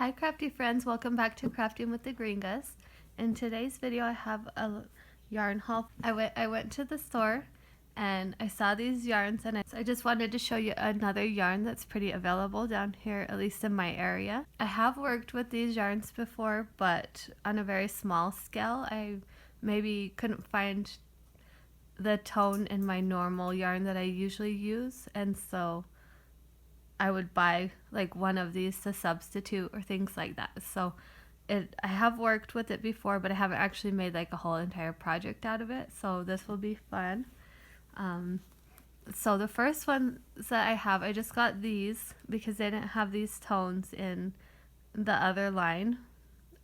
Hi crafty friends, welcome back to Crafting with the Gringas. In today's video I have a yarn haul. I went to the store and I saw these yarns and I just wanted to show you another yarn that's pretty available down here, at least in my area. I have worked with these yarns before, but on a very small scale. I maybe couldn't find the tone in my normal yarn that I usually use, and so I would buy like one of these to substitute or things like that. So I have worked with it before, but I haven't actually made like a whole entire project out of it. So this will be fun. So the first ones that I have, I just got these because they didn't have these tones in the other line,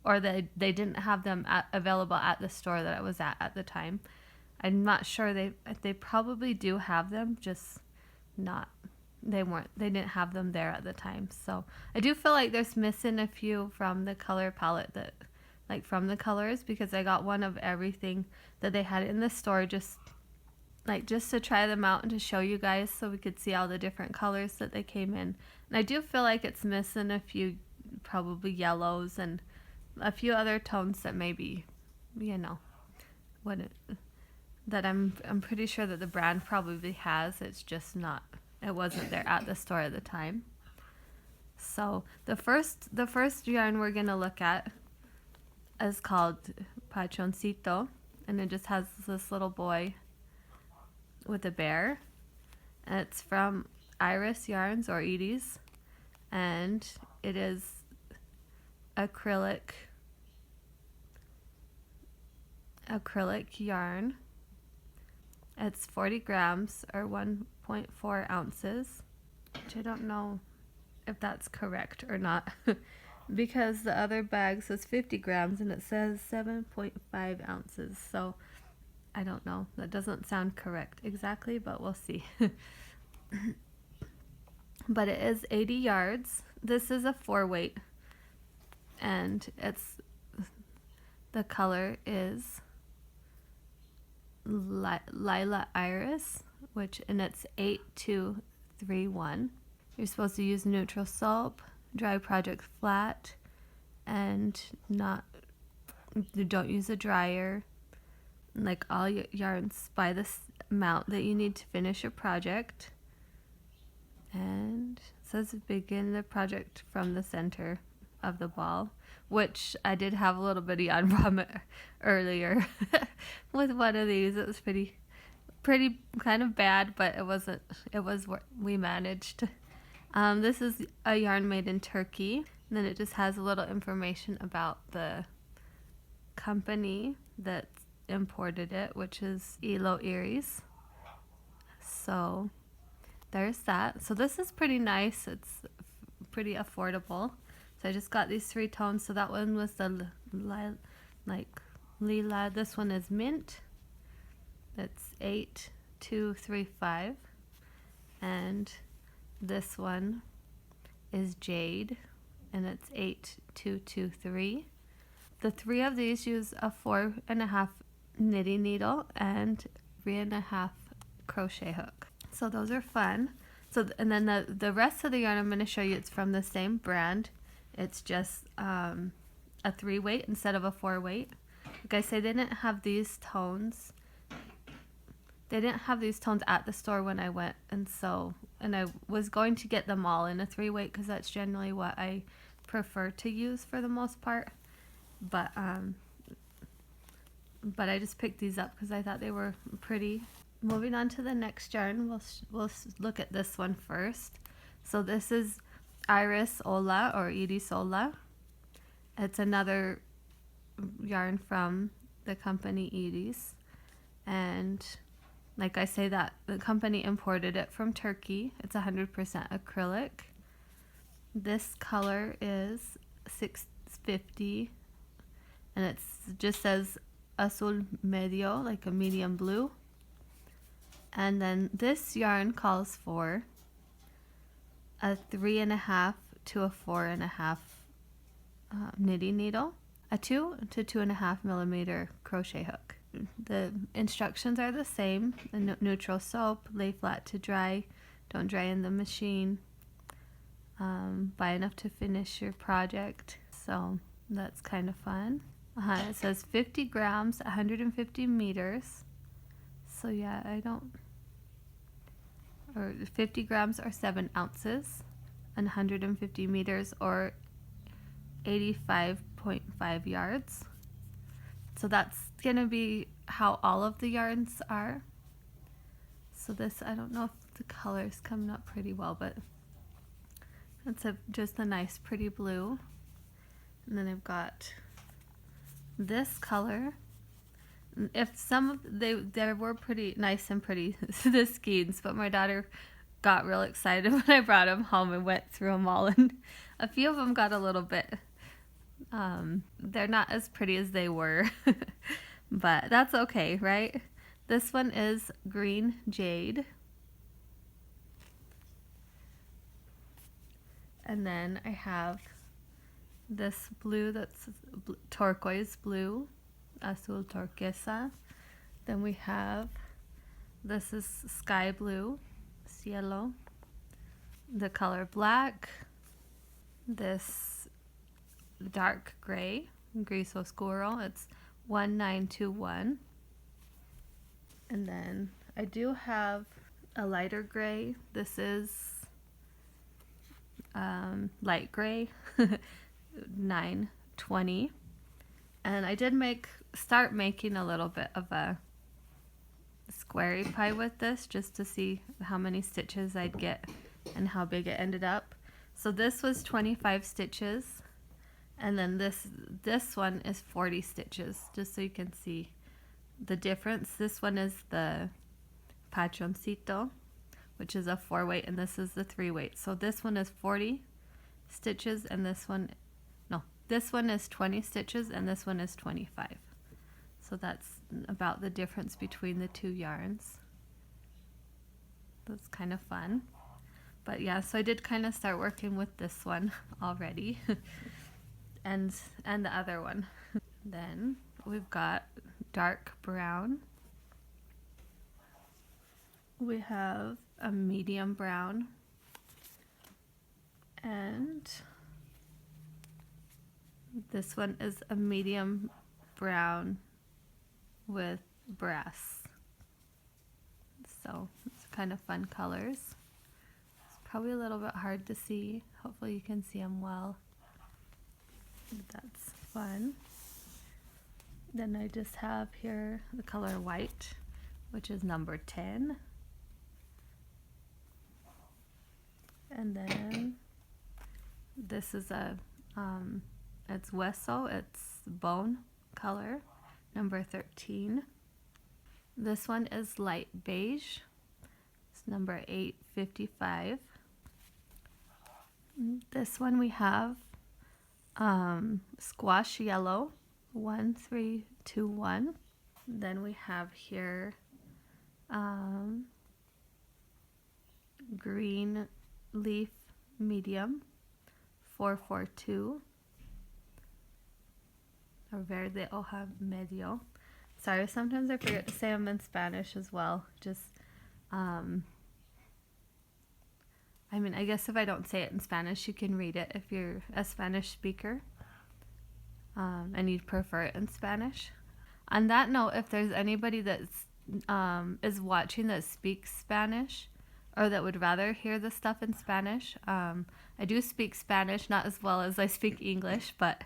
or they didn't have them available at the store that I was at the time. I'm not sure, they probably do have them, just not, they didn't have them there at the time. So I do feel like there's missing a few from the color palette, that like from the colors, because I got one of everything that they had in the store, just to try them out and to show you guys so we could see all the different colors that they came in. And I do feel like it's missing a few probably yellows and a few other tones that maybe, you know, that I'm pretty sure that the brand probably has. It's just not, it wasn't there at the store at the time. So the first yarn we're gonna look at is called Pachoncito, and it just has this little boy with a bear, and it's from Iris Yarns or Edie's, and it is acrylic yarn. It's 40 grams or 1.4 ounces, which I don't know if that's correct or not because the other bag says 50 grams and it says 7.5 ounces. So I don't know. That doesn't sound correct exactly, but we'll see. But it is 80 yards. This is a 4-weight, and the color is Lila Iris, and it's 8231. You're supposed to use neutral soap, dry project flat, and you don't use a dryer. Like all your yarns by this amount that you need to finish your project. And it says begin the project from the center of the ball, which I did have a little bit of yarn from earlier with one of these. It was pretty kind of bad, but we managed. This is a yarn made in Turkey, and then it just has a little information about the company that imported it, which is Elo Iris. So there's that. So this is pretty nice. It's pretty affordable. So I just got these 3 tones. So that one was the lila. This one is mint. That's 8235. And this one is jade, and it's 8223. The 3 of these use a 4.5 knitting needle and 3.5 crochet hook. So those are fun. So and then the rest of the yarn I'm going to show you, it's from the same brand. It's just a 3-weight instead of a 4-weight. Like I say, they didn't have these tones. They didn't have these tones at the store when I went, and I was going to get them all in a 3-weight because that's generally what I prefer to use for the most part. But I just picked these up because I thought they were pretty. Moving on to the next yarn, we'll look at this one first. So this is Iris Ola or Edie's Ola. It's another yarn from the company Edie's, and like I say, that the company imported it from Turkey. It's 100% acrylic. This color is 650, and it just says azul medio, like a medium blue. And then this yarn calls for a 3.5 to a 4.5 knitting needle, a 2 to 2.5 millimeter crochet hook. The instructions are the same. The neutral soap, lay flat to dry, don't dry in the machine. buy enough to finish your project. So that's kind of fun. It says 50 grams, 150 meters. So yeah, or 50 grams or 7 ounces, and 150 meters or 85.5 yards. So that's gonna be how all of the yarns are. So this, I don't know if the color's coming up pretty well, but it's just a nice pretty blue. And then I've got this color. If some of they were pretty nice and pretty, the skeins, but my daughter got real excited when I brought them home and went through them all, and a few of them got a little bit they're not as pretty as they were, but that's okay, right? This one is green jade, and then I have this blue that's turquoise blue, azul turquesa. Then we have, this is sky blue, cielo, the color black, this dark gray, gris oscuro, it's 1921. And then I do have a lighter gray. This is light gray, 920. And I did start making a little bit of a squarey pie with this, just to see how many stitches I'd get and how big it ended up. So this was 25 stitches, and then this one is 40 stitches, just so you can see the difference. This one is the patroncito, which is a 4-weight, and this is the 3-weight. So this one is 40 stitches, and this one is 20 stitches, and this one is 25. So that's about the difference between the two yarns. That's kind of fun. But yeah, so I did kind of start working with this one already and the other one. Then we've got dark brown. We have a medium brown, and this one is a medium brown with brass. So it's kind of fun colors. It's probably a little bit hard to see. Hopefully you can see them well. That's fun. Then I just have here the color white, which is number 10. And then this is it's hueso, it's bone color, number 13. This one is light beige. It's number 855. This one we have squash yellow, 1321. Then we have here green leaf medium, 442. Or verde hoja medio. Sorry, sometimes I forget to say them in Spanish as well. Just, I mean, I guess if I don't say it in Spanish, you can read it if you're a Spanish speaker and you'd prefer it in Spanish. On that note, if there's anybody that's is watching that speaks Spanish or that would rather hear the stuff in Spanish, I do speak Spanish, not as well as I speak English, but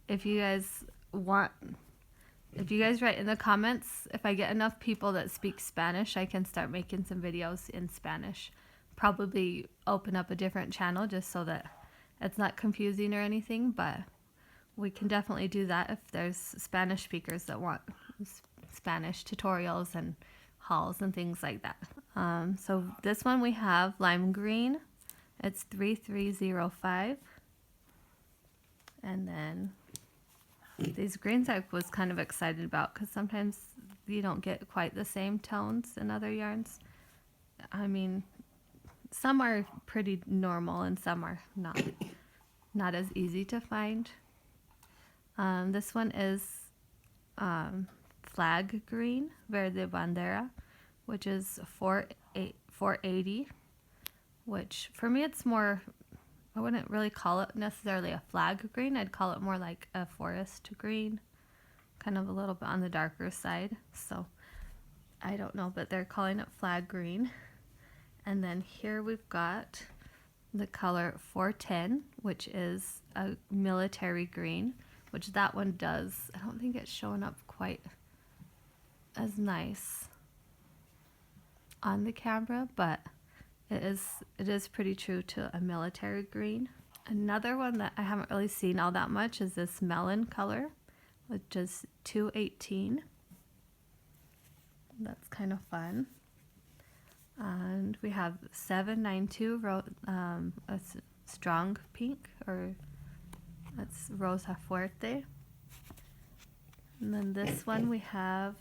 if you guys write in the comments, if I get enough people that speak Spanish, I can start making some videos in Spanish. Probably open up a different channel just so that it's not confusing or anything, but we can definitely do that if there's Spanish speakers that want Spanish tutorials and hauls and things like that. So this one we have lime green. It's 3305. And then these greens I was kind of excited about because sometimes you don't get quite the same tones in other yarns. I mean, some are pretty normal and some are not as easy to find. This one is flag green, verde bandera, which is 480, which for me it's more, I wouldn't really call it necessarily a flag green. I'd call it more like a forest green, kind of a little bit on the darker side. So I don't know, but they're calling it flag green. And then here we've got the color 410, which is a military green, which that one does. I don't think it's showing up quite as nice on the camera, but it is pretty true to a military green. Another one that I haven't really seen all that much is this melon color, which is 218. That's kind of fun. And we have 792, a strong pink, or that's Rosa Fuerte. And then this one we have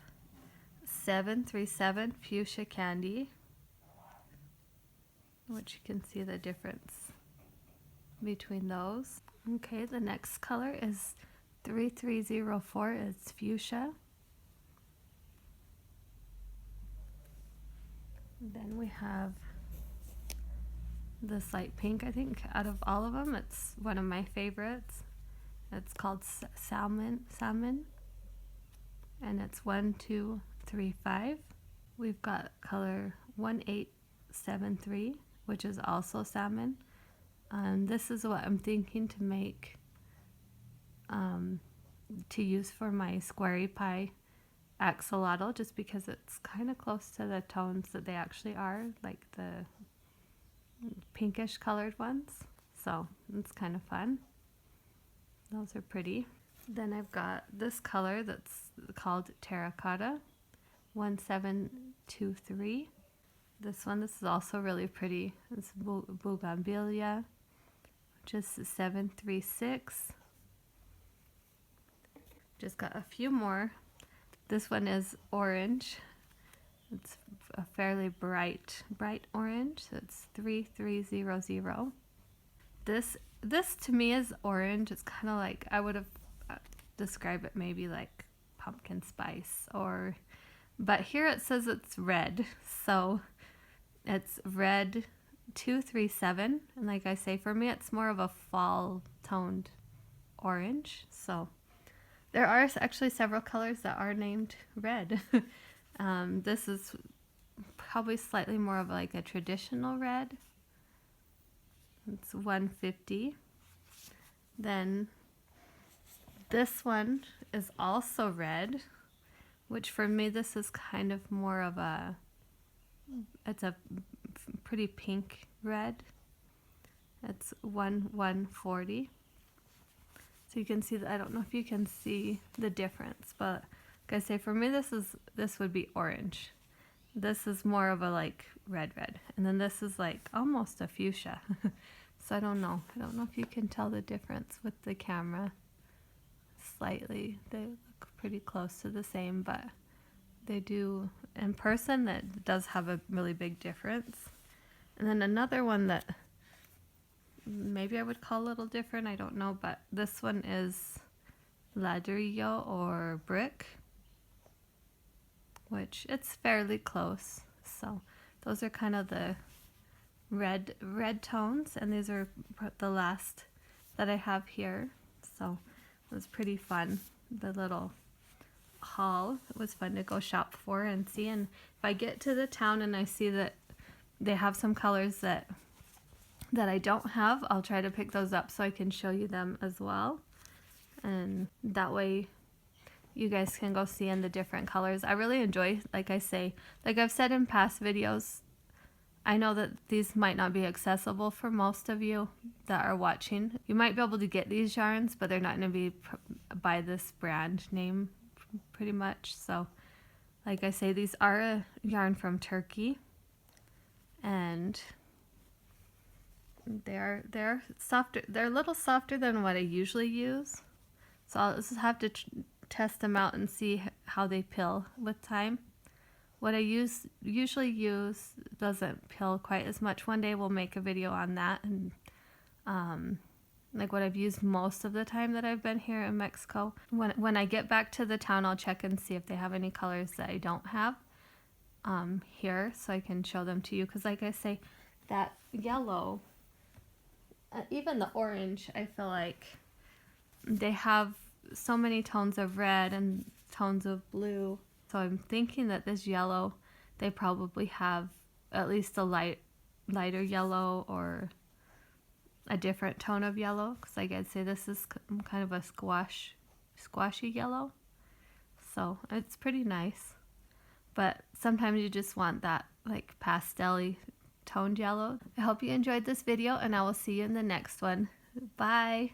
737 Fuchsia Candy, which you can see the difference between those. Okay, the next color is 3304, it's Fuchsia. Then we have this light pink. I think out of all of them, it's one of my favorites. It's called Salmon, and it's 1235. We've got color 1873, which is also salmon. This is what I'm thinking to make, to use for my Squarey Pie axolotl, just because it's kind of close to the tones that they actually are, like the pinkish colored ones. So it's kind of fun. Those are pretty. Then I've got this color that's called Terracotta, 1723. This is also really pretty. It's Bougainvillea, just 736. Just got a few more. This one is orange. It's a fairly bright orange. So it's 3300. This to me is orange. It's kind of like, I would have described it maybe like pumpkin spice, but here it says it's red. So it's red 237, and like I say, for me it's more of a fall toned orange. So there are actually several colors that are named red. This is probably slightly more of like a traditional red. It's 150. Then this one is also red, which for me this is kind of more of it's a pretty pink red. It's 140. So you can see that, I don't know if you can see the difference, but like I say, for me this would be orange. This is more of a like red, and then this is like almost a fuchsia. So I don't know if you can tell the difference with the camera. Slightly, they look pretty close to the same, but they do in person, that does have a really big difference. And then another one that maybe I would call a little different, I don't know, but this one is ladrillo or brick, which it's fairly close. So those are kind of the red tones, and these are the last that I have here. So it was pretty fun. The little haul, it was fun to go shop for and see. And if I get to the town and I see that they have some colors that I don't have, I'll try to pick those up so I can show you them as well. And that way you guys can go see in the different colors. I really enjoy, like I say, like I've said in past videos, I know that these might not be accessible for most of you that are watching. You might be able to get these yarns, but they're not going to be by this brand name pretty much. So like I say, these are a yarn from Turkey, and they're softer. They're a little softer than what I usually use. So I'll just have to test them out and see how they pill with time. What I usually use doesn't pill quite as much. One day we'll make a video on that, and like what I've used most of the time that I've been here in Mexico. When I get back to the town, I'll check and see if they have any colors that I don't have here, so I can show them to you. Because like I say, that yellow. Even the orange, I feel like they have so many tones of red and tones of blue. So I'm thinking that this yellow, they probably have at least a lighter yellow or a different tone of yellow. Because like I'd say this is kind of a squashy yellow. So it's pretty nice. But sometimes you just want that like pastel-y toned yellow. I hope you enjoyed this video, and I will see you in the next one. Bye!